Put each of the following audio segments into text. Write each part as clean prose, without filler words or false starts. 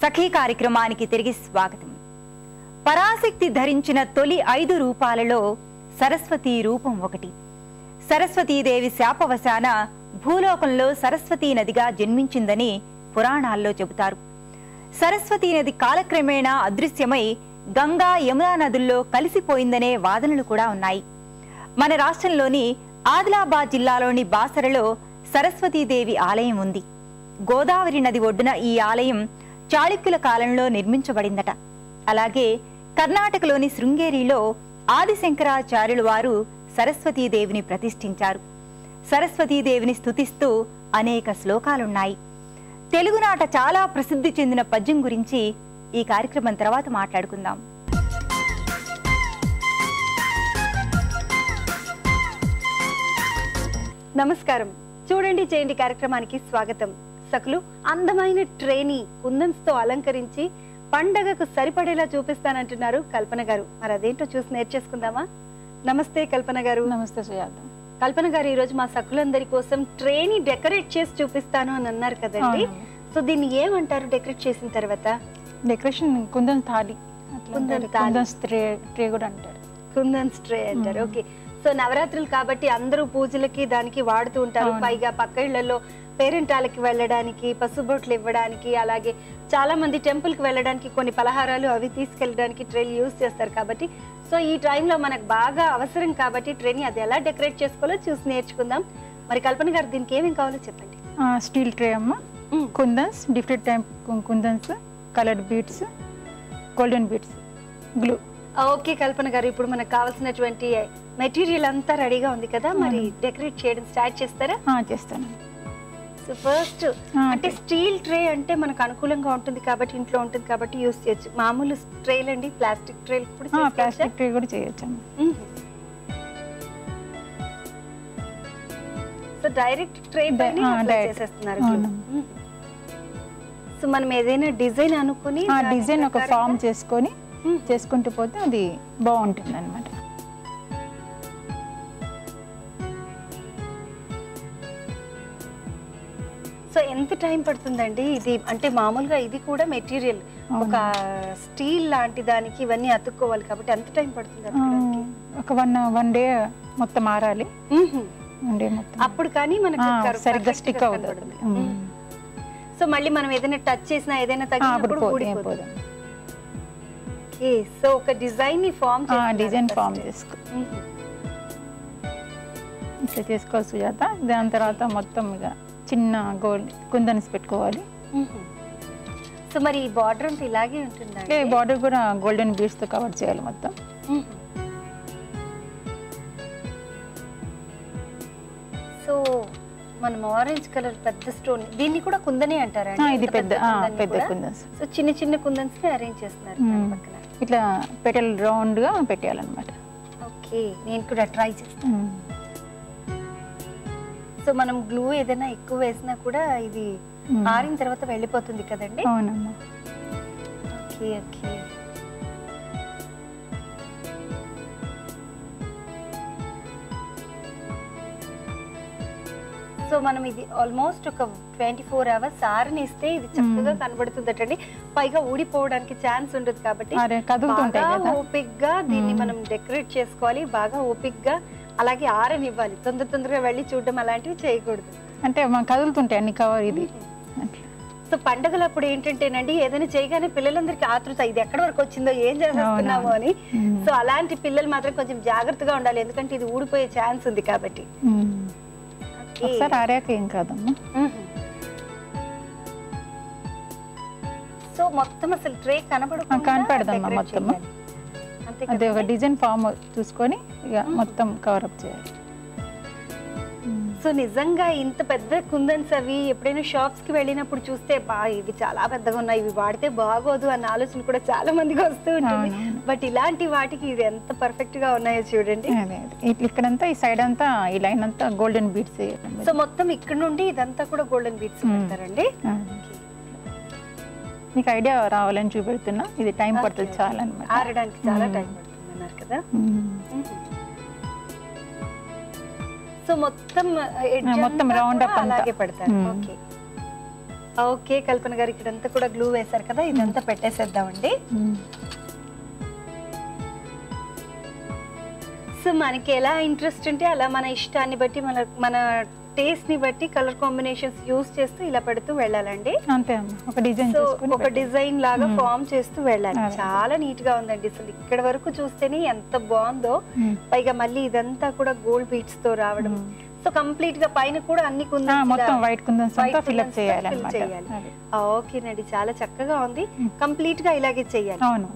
సఖీ కార్యక్రమానికి తిరిగి స్వాగతం. పరాశక్తి ధరించిన తొలి 5 రూపాలలో సరస్వతి రూపం ఒకటి. సరస్వతీదేవి శాపవశాన భూలోకంలో సరస్వతీ నదిగా జన్మించిందని పురాణాల్లో చెబుతారు. సరస్వతీ నది కాలక్రమేణా అదృశ్యమై గంగా యమునా నదుల్లో కలిసిపోయిందనే వాదనలు కూడా ఉన్నాయి. మన రాష్ట్రంలోని ఆదిలాబాద్ జిల్లాలోని బాసరలో సరస్వతీదేవి ఆలయం ఉంది. గోదావరి నది ఒడ్డున ఈ ఆలయం చాళుక్యుల కాలంలో నిర్మించబడిందట. అలాగే కర్ణాటకలోని శృంగేరిలో ఆదిశంకరాచార్యులు వారు సరస్వతీదేవిని ప్రతిష్ఠించారు. సరస్వతీదేవిని స్తుతిస్తూ అనేక శ్లోకాలున్నాయి. తెలుగునాట చాలా ప్రసిద్ధి చెందిన పద్యం గురించి ఈ కార్యక్రమం తర్వాత మాట్లాడుకుందాం. నమస్కారం. చూడండి చేయండి కార్యక్రమానికి స్వాగతం. సకులు అందమైన ట్రేని కుందన్స్ తో అలంకరించి పండగకు సరిపడేలా చూపిస్తానంటున్నారు కల్పన గారు. మరి అదేంటో చూసి నేర్చేసుకుందామా? నమస్తే కల్పన గారు. నమస్తే సుజాత. కల్పన గారు, ఈ రోజు మా సకులందరి కోసం ట్రేని డెకరేట్ చేసి చూపిస్తాను అని అన్నారు కదండి. సో దీన్ని ఏమంటారు డెకరేట్ చేసిన తర్వాత? డెకరేషన్ కుందన్స్ థాలి, కుందన్స్ ట్రే కూడా అంటారు. కుందన్స్ ట్రే అంటారు. ఓకే. సో నవరాత్రులు కాబట్టి అందరూ పూజలకి దానికి వాడుతూ ఉంటారు. పైగా పక్క ఇళ్లలో పేరెంటాలకి వెళ్ళడానికి, పసుబొట్లు ఇవ్వడానికి, అలాగే చాలా మంది టెంపుల్ కి వెళ్ళడానికి కొన్ని పలహారాలు అవి తీసుకెళ్ళడానికి ట్రేలు యూజ్ చేస్తారు. కాబట్టి సో ఈ టైంలో మనకు బాగా అవసరం కాబట్టి ట్రేని అది ఎలా డెకరేట్ చేసుకోవాలో చూసి నేర్చుకుందాం. మరి కల్పన గారు, దీనికి ఏమేమి కావాలో చెప్పండి. స్టీల్ ట్రే అమ్మ, kundans, different type kundans, coloured beads, golden beads, glue. Okay Kalpana గారు, ఇప్పుడు మనకు కావాల్సినటువంటి మెటీరియల్ అంతా రెడీగా ఉంది కదా, మరి డెకరేట్ చేయడం స్టార్ట్ చేస్తారా? చేస్తాను. సో ఫస్ట్ అంటే స్టీల్ ట్రే అంటే మనకు అనుకూలంగా ఉంటుంది కాబట్టి, ఇంట్లో ఉంటుంది కాబట్టి యూస్ చేయొచ్చు. మామూలు ట్రేలు అండి, ప్లాస్టిక్ ట్రేలు కూడా ప్లాస్టిక్ ట్రే కూడా చేయొచ్చు. సో డైరెక్ట్ ట్రే పైన చేసేస్తున్నారు. సో మనం ఏదైనా డిజైన్ అనుకుని డిజైన్ ఒక ఫామ్ చేసుకొని చేసుకుంటూ పోతే అది బాగుంటుంది అన్నమాట. సో ఎంత టైం పడుతుందండి ఇది? అంటే మామూలుగా ఇది కూడా మెటీరియల్ ఒక స్టీల్ లాంటి దానికి ఇవన్నీ అతుక్కోవాలి కాబట్టి ఎంత టైం పడుతుంది? ఒక వన్ డే మొత్తం ఆరాలి. అప్పుడు కానీ మనకు సరిగ్గా స్టిక్ అవుతుంది. సో మళ్ళీ మనం ఏదైనా టచ్ చేసినా ఏదైనా తగిలినప్పుడు ఊడిపోదు. సో ఒక డిజైన్ ని ఫామ్ చేసుకో ఇట్లా చేసుకోవాలి సుజాత. దాని తర్వాత మొత్తం ఇక చిన్న గోల్డ్ కుందన్స్ పెట్టుకోవాలి. సో మరి ఈ బార్డర్ అంతా ఇలాగే ఉంటుందండి? బార్డర్ కూడా గోల్డెన్ బీడ్స్ తో కవర్ చేయాలి మొత్తం. సో మనం ఆరెంజ్ కలర్ పెద్ద స్టోన్, దీన్ని కూడా కుందనే అంటారా? ఇది పెద్ద కుందన్స్. సో చిన్న చిన్న కుందన్స్ ని అరేంజ్ చేస్తున్నారు పక్కన. ఇట్లా పెటల్ రౌండ్ గా పెట్టేయాలన్నమాట. ఓకే, నేను కూడా ట్రై చేస్తాను. సో మనం గ్లూ ఏదైనా ఎక్కువ వేసినా కూడా ఇది ఆరిన తర్వాత వెళ్ళిపోతుంది కదండి? అవునమ్మా. Okay okay. సో మనం ఇది ఆల్మోస్ట్ ఒక 24 hours ఆరనిస్తే ఇది చక్కగా కనబడుతుందటండి. పైగా ఊడిపోవడానికి ఛాన్స్ ఉండదు కాబట్టి ఓపిక్ గా దీన్ని మనం డెకరేట్ చేసుకోవాలి. బాగా ఓపిక్ గా అలాగే ఆరనివ్వాలి. తొందరగా వెళ్ళి చూడడం అలాంటివి చేయకూడదు. అంటే మనం కదులుతుంటాయి అన్ని కవర్ ఇది. సో పండుగలప్పుడు ఏంటంటేనండి, ఏదైనా చేయగానే పిల్లలందరికీ ఆతృత, ఇది ఎక్కడి వరకు వచ్చిందో, ఏం చేస్తున్నామో అని. సో అలాంటి పిల్లలు మాత్రం కొంచెం జాగ్రత్తగా ఉండాలి, ఎందుకంటే ఇది ఊడిపోయే ఛాన్స్ ఉంది కాబట్టి. ఆరాక ఏం కాదమ్మా. సో మొత్తం అసలు ట్రే కనపడదమ్మా మొత్తం. అదే ఒక డిజైన్ ఫామ్ చూసుకొని ఇక మొత్తం కవర్ అప్ చేయాలి. సో నిజంగా ఇంత పెద్ద కుందన్స్ అవి ఎప్పుడైనా షాప్స్ కి వెళ్ళినప్పుడు చూస్తే ఇవి చాలా పెద్దగా ఉన్నాయి, ఇవి వాడితే బాగోదు అన్న ఆలోచన కూడా చాలా మందికి వస్తూ ఉంటుంది. బట్ ఇలాంటి వాటికి ఇది ఎంత పర్ఫెక్ట్ గా ఉన్నాయో చూడండి. ఇక్కడంతా ఈ సైడ్ అంతా ఈ లైన్ అంతా గోల్డెన్ బీడ్స్. సో మొత్తం ఇక్కడ నుండి ఇదంతా కూడా గోల్డెన్ బీడ్స్ పెడతారండి. మీకు ఐడియా రావాలని చూపెడుతున్నా. ఇది టైం పడుతుంది చాలా అన్నమాట, ఆరడానికి చాలా టైం పడుతుంది అన్నారు కదా. సో మొత్తం రౌండ్ అప్ అలాగే పెడతారు. ఓకే. ఓకే కల్పన గారు, ఇక్కడంతా కూడా గ్లూ వేశారు కదా, ఇదంతా పెట్టేసేద్దామండి. సో మనకి ఎలా ఇంట్రెస్ట్ ఉంటే అలా మన ఇష్టాన్ని బట్టి మన టేస్ట్ ని బట్టి కలర్ కాంబినేషన్స్ యూస్ చేస్తూ ఇలా పెడుతూ వెళ్ళాలండి. అంతే అమ్మా, ఒక డిజైన్ సో ఒక డిజైన్ లాగా ఫామ్ చేస్తూ వెళ్ళాలి. చాలా నీట్ గా ఉందండి. అసలు ఇక్కడ వరకు చూస్తేనే ఎంత బాగుందో. పైగా మళ్ళీ ఇదంతా కూడా గోల్డ్ బీట్స్ తో రావడం. సో కంప్లీట్ గా పైన కూడా అన్ని మొత్తం వైట్ కుందన్స్ ఫిల్ చేయాలి. ఓకేనండి, చాలా చక్కగా ఉంది. కంప్లీట్ గా ఇలాగే చేయాలి. అవును.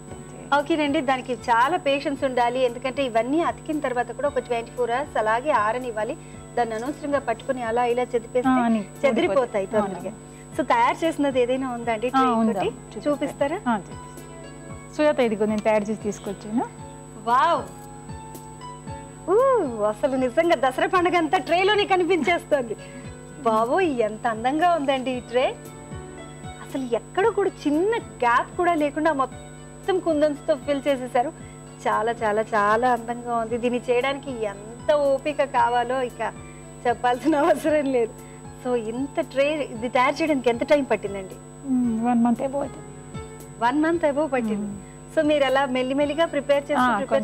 ఓకేనండి, దానికి చాలా పేషెన్స్ ఉండాలి. ఎందుకంటే ఇవన్నీ అతికిన తర్వాత కూడా ఒక 24 hours అలాగే ఆరనివ్వాలి. దాన్ని అనవసరంగా పట్టుకుని అలా ఇలా చెదిపేస్తే చెదిరిపోతాయి తొందరగా. సో తయారు చేసినది ఏదైనా ఉందా అండి? చూపిస్తారా? సుజాత, ఇదిగో నేను తయారు చేసి తీసుకొచ్చాను. వావ్, అసలు నిజంగా దసరా పండుగ అంతా ట్రేలోనే కనిపించేస్తుంది. బాబోయ్, ఎంత అందంగా ఉందండి ఈ ట్రే. అసలు ఎక్కడ కూడా చిన్న గ్యాప్ కూడా లేకుండా మొత్తం కుందన్స్ తో ఫిల్ చేసేసారు. చాలా చాలా చాలా అందంగా ఉంది. దీన్ని చేయడానికి ఎంత ఓపిక కావాలో ఇక చెప్పాల్సిన అవసరం లేదు. సో ఇంత ట్రే ఇది తయారు చేయడానికి ఎంత టైం పట్టిందండి? 1 month అబౌవ్. 1 month అబౌవ్ పట్టింది. సో మీరు అలా మెల్లిమెల్లిగా ప్రిపేర్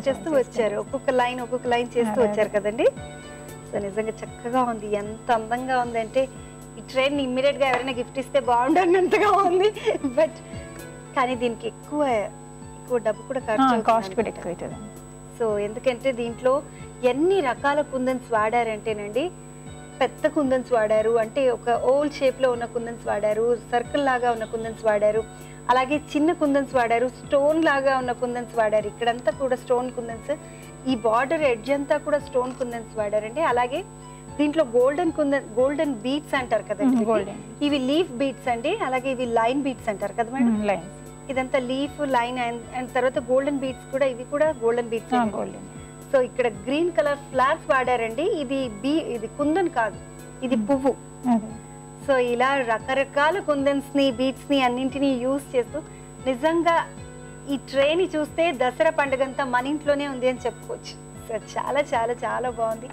చేస్తూ వచ్చారు. ఒక్కొక్క లైన్ చేస్తూ వచ్చారు కదండి. సో నిజంగా చక్కగా ఉంది. ఎంత అందంగా ఉంది అంటే ఈ ట్రైన్ ఇమ్మీడియట్ గా ఎవరైనా గిఫ్ట్ ఇస్తే బాగుండన్నట్టుగా ఉంది. బట్ కానీ దీనికి ఎక్కువ డబ్బు కూడా కాస్ట్ కూడా ఎక్కువ అవుతుంది. సో ఎందుకంటే దీంట్లో ఎన్ని రకాల కుందన్స్ వాడారంటేనండి, పెద్ద కుందన్స్ వాడారు, అంటే ఒక ఓల్ షేప్ లో ఉన్న కుందన్స్ వాడారు, సర్కిల్ లాగా ఉన్న కుందన్స్ వాడారు, అలాగే చిన్న కుందన్స్ వాడారు, స్టోన్ లాగా ఉన్న కుందన్స్ వాడారు. ఇక్కడంతా కూడా స్టోన్ కుందన్స్, ఈ బార్డర్ ఎడ్జ్ అంతా కూడా స్టోన్ కుందన్స్ వాడారండి. అలాగే దీంట్లో గోల్డెన్ బీట్స్ అంటారు కదండి, ఇవి లీఫ్ బీట్స్ అండి. అలాగే ఇవి లైన్ బీట్స్ అంటారు కదా మేడం. ఇదంతా లీఫ్, లైన్ అండ్ తర్వాత గోల్డెన్ బీట్స్ కూడా, ఇవి కూడా గోల్డెన్ బీట్స్. సో ఇక్కడ గ్రీన్ కలర్ ఫ్లవర్స్ వాడారండి. ఇది కుందన్ కాదు, ఇది పువ్వు. సో ఇలా రకరకాల కుందన్స్ ని, బీట్స్ ని అన్నింటినీ యూజ్ చేస్తూ నిజంగా ఈ ట్రేని చూస్తే దసరా పండుగంతా మన ఇంట్లోనే ఉంది అని చెప్పుకోవచ్చు. సో చాలా చాలా చాలా బాగుంది.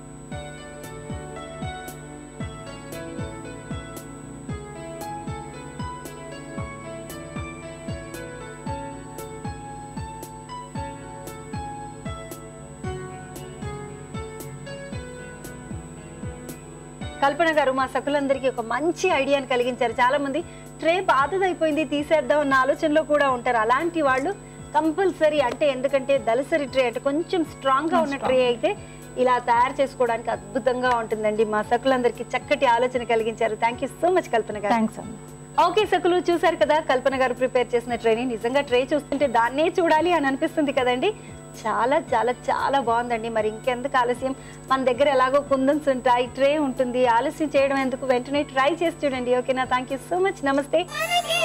కల్పన గారు మా సకులందరికీ ఒక మంచి ఐడియాని కలిగించారు. చాలా మంది ట్రే పాతదైపోయింది తీసేద్దాం అన్న ఆలోచనలో కూడా ఉంటారు. అలాంటి వాళ్ళు కంపల్సరీ, అంటే ఎందుకంటే దళసరి ట్రే అంటే కొంచెం స్ట్రాంగ్ గా ఉన్న ట్రే అయితే ఇలా తయారు చేసుకోవడానికి అద్భుతంగా ఉంటుందండి. మా సకులందరికీ చక్కటి ఆలోచన కలిగించారు. థ్యాంక్ యూ సో మచ్ కల్పన గారు. ఓకే సకులు, చూసారు కదా కల్పన గారు ప్రిపేర్ చేసిన ట్రేని. నిజంగా ట్రే చూస్తుంటే దాన్నే చూడాలి అని అనిపిస్తుంది కదండి. చాలా చాలా చాలా బాగుందండి. మరి ఇంకెందుకు ఆలస్యం, మన దగ్గర ఎలాగో కుందన్స్ ఉంటాయి, ట్రే ఉంటుంది, ఆలస్యం చేయడం ఎందుకు, వెంటనే ట్రై చేసి చూడండి. ఓకేనా? Thank you so much. నమస్తే.